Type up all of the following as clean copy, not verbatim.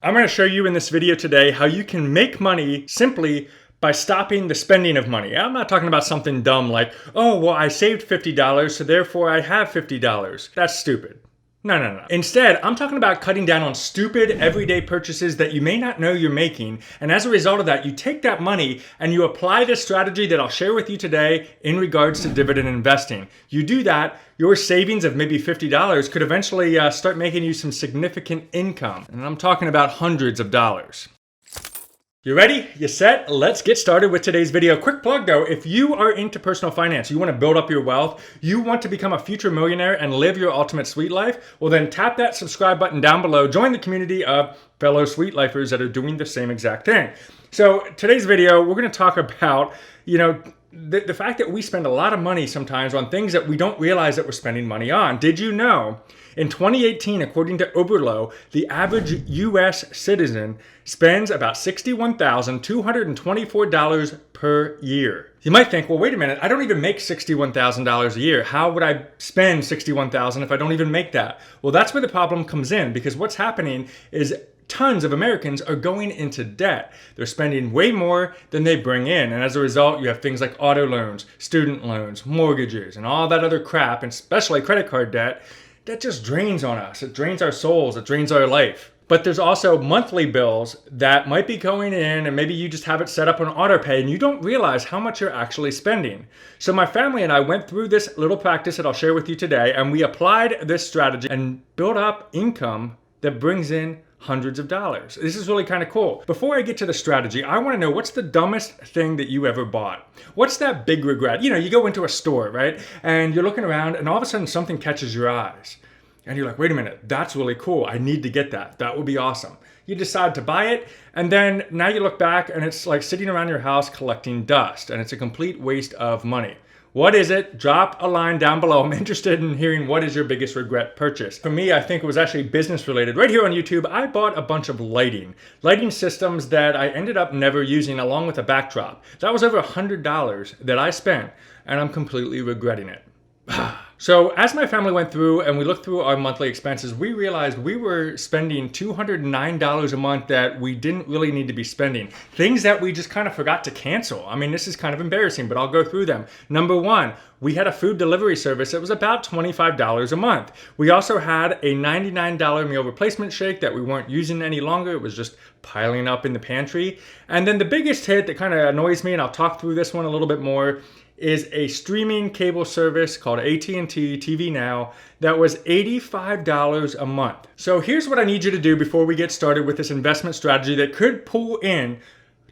I'm going to show you in this video today how you can make money simply by stopping the spending of money. I'm not talking about something dumb like, oh, well, I saved $50, so therefore I have $50. That's stupid. No. Instead, I'm talking about cutting down on stupid everyday purchases that you may not know you're making. And as a result of that, you take that money and you apply this strategy that I'll share with you today in regards to dividend investing. You do that, your savings of maybe $50 could eventually start making you some significant income. And I'm talking about hundreds of dollars. You ready? You set? Let's get started with today's video. Quick plug though, if you are into personal finance, you want to build up your wealth, you want to become a future millionaire and live your ultimate sweet life, well then tap that subscribe button down below. Join the community of fellow sweet lifers that are doing the same exact thing. So today's video, we're going to talk about, the fact that we spend a lot of money sometimes on things that we don't realize that we're spending money on. Did you know? In 2018, according to Oberlo, the average U.S. citizen spends about $61,224 per year. You might think, well, wait a minute, I don't even make $61,000 a year. How would I spend $61,000 if I don't even make that? Well, that's where the problem comes in, because what's happening is tons of Americans are going into debt. They're spending way more than they bring in. And as a result, you have things like auto loans, student loans, mortgages, and all that other crap, and especially credit card debt, that just drains on us. It drains our souls. It drains our life. But there's also monthly bills that might be going in, and maybe you just have it set up on auto pay and you don't realize how much you're actually spending. So my family and I went through this little practice that I'll share with you today, and we applied this strategy and built up income that brings in hundreds of dollars. This is really kind of cool. Before I get to the strategy, I want to know, what's the dumbest thing that you ever bought? What's that big regret? You go into a store, right? And you're looking around and all of a sudden something catches your eyes. And you're like, wait a minute, that's really cool. I need to get that. That would be awesome. You decide to buy it, and then now you look back and it's like sitting around your house collecting dust, and it's a complete waste of money. What is it? Drop a line down below. I'm interested in hearing what is your biggest regret purchase. For me, I think it was actually business related. Right here on YouTube, I bought a bunch of lighting systems that I ended up never using, along with a backdrop. That was over $100 that I spent, and I'm completely regretting it. So as my family went through and we looked through our monthly expenses, we realized we were spending $209 a month that we didn't really need to be spending. Things that we just kind of forgot to cancel. I mean, this is kind of embarrassing, but I'll go through them. Number one, we had a food delivery service that was about $25 a month. We also had a $99 meal replacement shake that we weren't using any longer. It was just piling up in the pantry. And then the biggest hit that kind of annoys me, and I'll talk through this one a little bit more, is a streaming cable service called AT&T TV Now that was $85 a month. So here's what I need you to do before we get started with this investment strategy that could pull in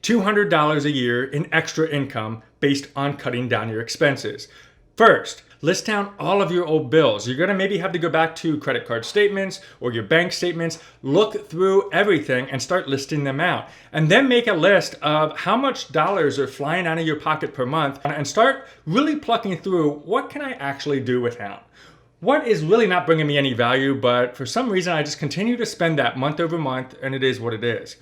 $200 a year in extra income based on cutting down your expenses. First, list down all of your old bills. You're gonna maybe have to go back to credit card statements or your bank statements, look through everything and start listing them out. And then make a list of how much dollars are flying out of your pocket per month, and start really plucking through, what can I actually do without? What is really not bringing me any value, but for some reason I just continue to spend that month over month, and it is what it is.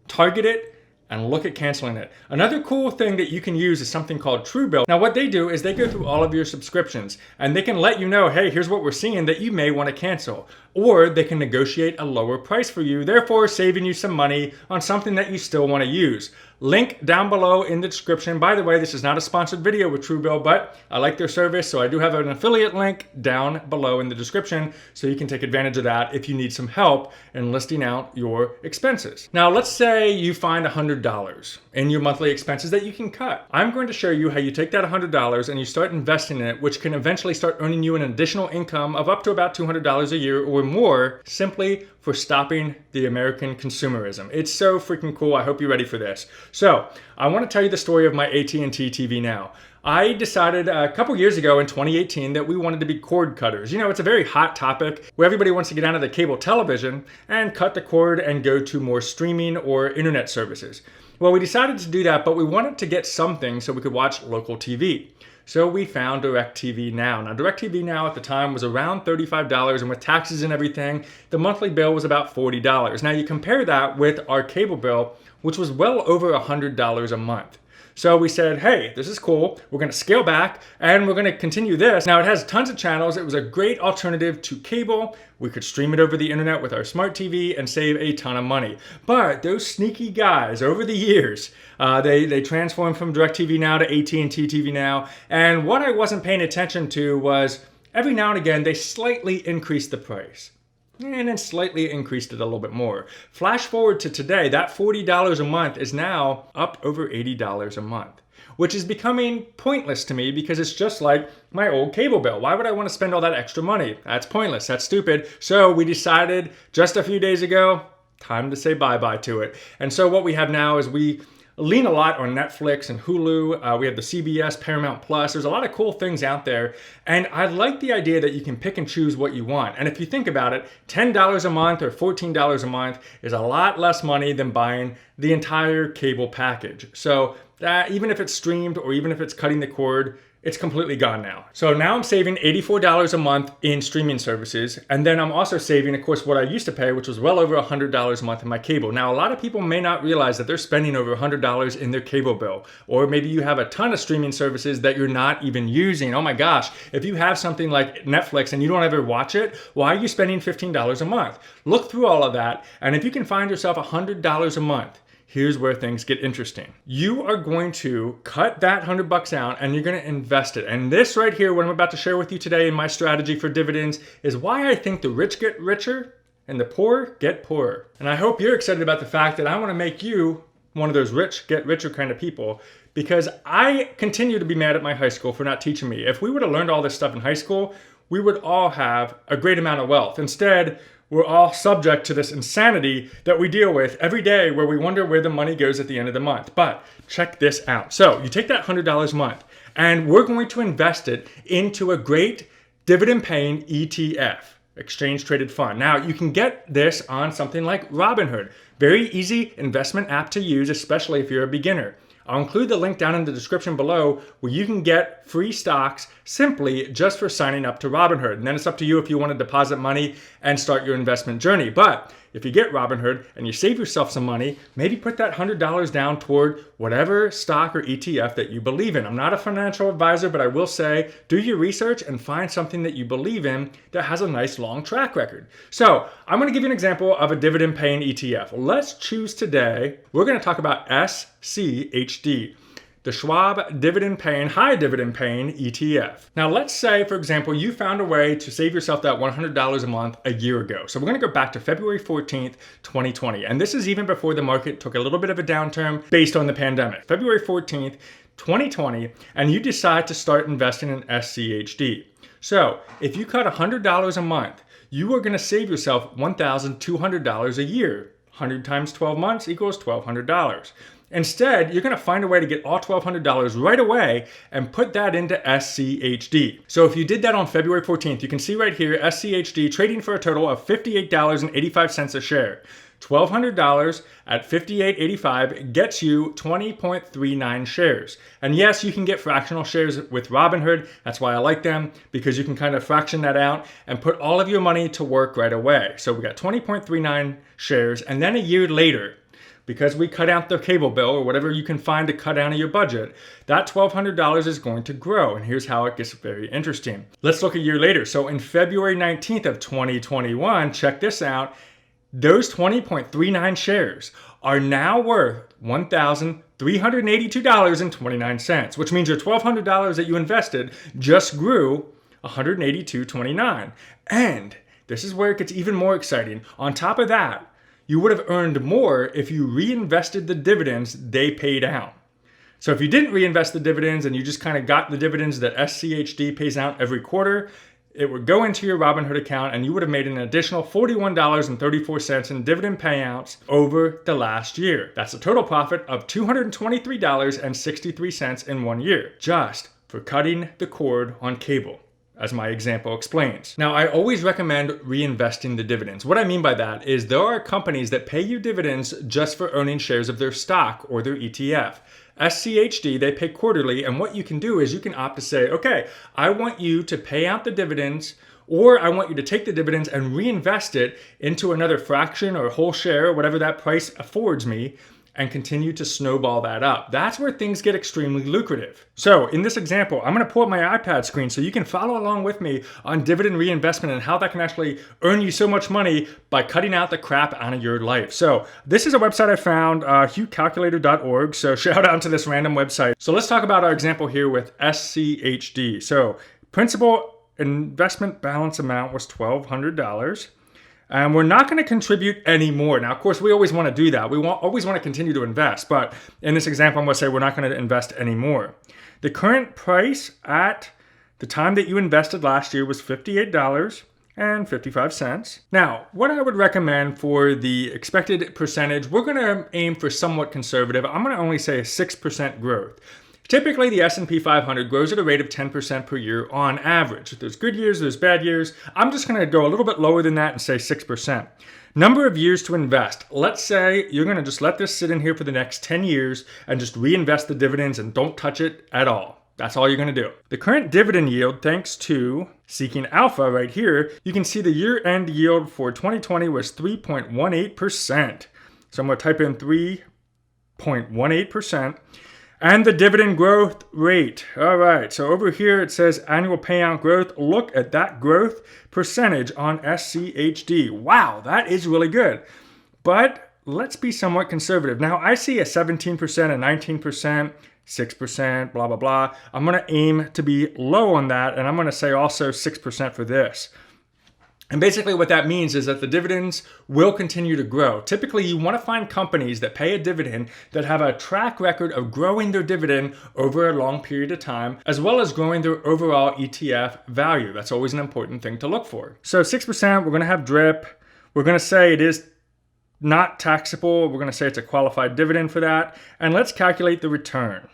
Target it and look at canceling it. Another cool thing that you can use is something called Truebill. Now what they do is they go through all of your subscriptions and they can let you know, hey, here's what we're seeing that you may want to cancel. Or they can negotiate a lower price for you, therefore saving you some money on something that you still want to use. Link down below in the description. By the way, this is not a sponsored video with Truebill, but I like their service, so I do have an affiliate link down below in the description, so you can take advantage of that if you need some help in listing out your expenses. Now, let's say you find $100 in your monthly expenses that you can cut. I'm going to show you how you take that $100 and you start investing in it, which can eventually start earning you an additional income of up to about $200 a year or more, simply for stopping the American consumerism. It's so freaking cool. I hope you're ready for this. So I want to tell you the story of my AT&T TV Now. I decided a couple years ago in 2018 that we wanted to be cord cutters. It's a very hot topic where everybody wants to get out of the cable television and cut the cord and go to more streaming or internet services. Well, we decided to do that, but we wanted to get something so we could watch local TV. So we found DirecTV Now. Now, DirecTV Now at the time was around $35, and with taxes and everything, the monthly bill was about $40. Now, you compare that with our cable bill, which was well over $100 a month. So we said, hey, this is cool. We're going to scale back and we're going to continue this. Now it has tons of channels. It was a great alternative to cable. We could stream it over the internet with our smart TV and save a ton of money. But those sneaky guys over the years, they transformed from DirecTV Now to AT&T TV Now. And what I wasn't paying attention to was every now and again, they slightly increased the price. And then slightly increased it a little bit more. Flash forward to today, that $40 a month is now up over $80 a month, which is becoming pointless to me because it's just like my old cable bill. Why would I want to spend all that extra money? That's pointless, that's stupid. So we decided just a few days ago, time to say bye-bye to it. And so what we have now is we lean a lot on Netflix and Hulu. We have the CBS, Paramount Plus. There's a lot of cool things out there. And I like the idea that you can pick and choose what you want. And if you think about it, $10 a month or $14 a month is a lot less money than buying the entire cable package. So even if it's streamed or even if it's cutting the cord, it's completely gone now. So now I'm saving $84 a month in streaming services. And then I'm also saving, of course, what I used to pay, which was well over $100 a month in my cable. Now, a lot of people may not realize that they're spending over $100 in their cable bill. Or maybe you have a ton of streaming services that you're not even using. Oh my gosh, if you have something like Netflix and you don't ever watch it, why are you spending $15 a month? Look through all of that. And if you can find yourself $100 a month, here's where things get interesting. You are going to cut that $100 out and you're going to invest it. And this right here, what I'm about to share with you today in my strategy for dividends, is why I think the rich get richer and the poor get poorer. And I hope you're excited about the fact that I want to make you one of those rich get richer kind of people, because I continue to be mad at my high school for not teaching me. If we would have learned all this stuff in high school, we would all have a great amount of wealth. Instead, we're all subject to this insanity that we deal with every day where we wonder where the money goes at the end of the month. But check this out. So you take that $100 a month and we're going to invest it into a great dividend paying ETF, exchange traded fund. Now you can get this on something like Robinhood. Very easy investment app to use, especially if you're a beginner. I'll include the link down in the description below where you can get free stocks simply just for signing up to Robinhood. And then it's up to you if you want to deposit money and start your investment journey. But if you get Robinhood and you save yourself some money, maybe put that $100 down toward whatever stock or ETF that you believe in. I'm not a financial advisor, but I will say do your research and find something that you believe in that has a nice long track record. So I'm going to give you an example of a dividend paying ETF. Let's choose today. We're going to talk about SCHD. The Schwab Dividend Paying, High Dividend Paying ETF. Now let's say, for example, you found a way to save yourself that $100 a month a year ago. So we're gonna go back to February 14th, 2020. And this is even before the market took a little bit of a downturn based on the pandemic. February 14th, 2020, and you decide to start investing in SCHD. So if you cut $100 a month, you are gonna save yourself $1,200 a year. 100 times 12 months equals $1,200. Instead, you're going to find a way to get all $1,200 right away and put that into SCHD. So if you did that on February 14th, you can see right here, SCHD trading for a total of $58.85 a share. $1,200 at $58.85 gets you 20.39 shares. And yes, you can get fractional shares with Robinhood. That's why I like them, because you can kind of fraction that out and put all of your money to work right away. So we got 20.39 shares, and then a year later, because we cut out the cable bill or whatever you can find to cut down on your budget, that $1,200 is going to grow. And here's how it gets very interesting. Let's look a year later. So in February 19th of 2021, check this out. Those 20.39 shares are now worth $1,382.29, which means your $1,200 that you invested just grew $182.29. And this is where it gets even more exciting. On top of that, you would have earned more if you reinvested the dividends they paid out. So if you didn't reinvest the dividends and you just kind of got the dividends that SCHD pays out every quarter, it would go into your Robinhood account and you would have made an additional $41.34 in dividend payouts over the last year. That's a total profit of $223.63 in 1 year, just for cutting the cord on cable, as my example explains. Now, I always recommend reinvesting the dividends. What I mean by that is there are companies that pay you dividends just for earning shares of their stock or their ETF. SCHD, they pay quarterly, and what you can do is you can opt to say, okay, I want you to pay out the dividends, or I want you to take the dividends and reinvest it into another fraction or whole share, whatever that price affords me, and continue to snowball that up. That's where things get extremely lucrative. So in this example, I'm gonna pull up my iPad screen so you can follow along with me on dividend reinvestment and how that can actually earn you so much money by cutting out the crap out of your life. So this is a website I found, hughcalculator.org. So shout out to this random website. So let's talk about our example here with SCHD. So principal investment balance amount was $1,200. And we're not going to contribute any more. Now, of course, we always want to do that. We always want to continue to invest. But in this example, I'm going to say we're not going to invest any more. The current price at the time that you invested last year was $58.55. Now, what I would recommend for the expected percentage, we're going to aim for somewhat conservative. I'm going to only say a 6% growth. Typically, the S&P 500 grows at a rate of 10% per year on average. There's good years, there's bad years. I'm just going to go a little bit lower than that and say 6%. Number of years to invest. Let's say you're going to just let this sit in here for the next 10 years and just reinvest the dividends and don't touch it at all. That's all you're going to do. The current dividend yield, thanks to Seeking Alpha right here, you can see the year-end yield for 2020 was 3.18%. So I'm going to type in 3.18%. And the dividend growth rate. All right, so over here it says annual payout growth. Look at that growth percentage on SCHD. Wow, that is really good. But let's be somewhat conservative. Now, I see a 17%, a 19%, 6%, blah, blah, blah. I'm going to aim to be low on that, and I'm going to say also 6% for this. And basically what that means is that the dividends will continue to grow. Typically, you want to find companies that pay a dividend that have a track record of growing their dividend over a long period of time, as well as growing their overall ETF value. That's always an important thing to look for. So 6%, we're going to have DRIP. We're going to say it is not taxable. We're going to say it's a qualified dividend for that. And let's calculate the return.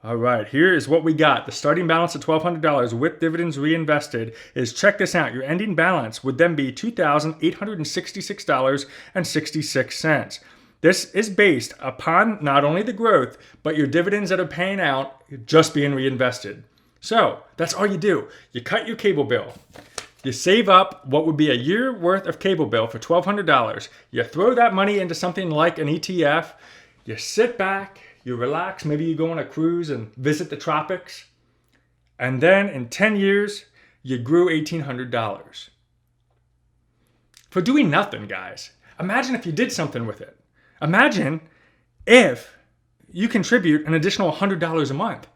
All right, here is what we got. The starting balance of $1,200 with dividends reinvested is, check this out, your ending balance would then be $2,866.66. This is based upon not only the growth, but your dividends that are paying out just being reinvested. So that's all you do. You cut your cable bill. You save up what would be a year worth of cable bill for $1,200. You throw that money into something like an ETF. You sit back. You relax, maybe you go on a cruise and visit the tropics. And then in 10 years, you grew $1,800. For doing nothing, guys. Imagine if you did something with it. Imagine if you contribute an additional $100 a month.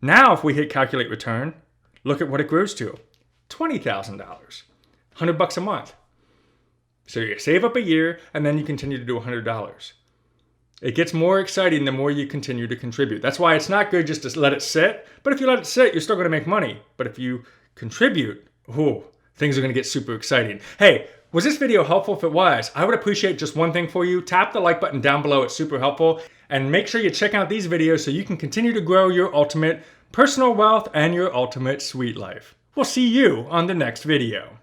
Now, if we hit calculate return, look at what it grows to. $20,000. $100 a month. So you save up a year and then you continue to do $100. It gets more exciting the more you continue to contribute. That's why it's not good just to let it sit. But if you let it sit, you're still going to make money. But if you contribute, things are going to get super exciting. Hey, was this video helpful? If it was, I would appreciate just one thing for you. Tap the like button down below. It's super helpful. And make sure you check out these videos so you can continue to grow your ultimate personal wealth and your ultimate sweet life. We'll see you on the next video.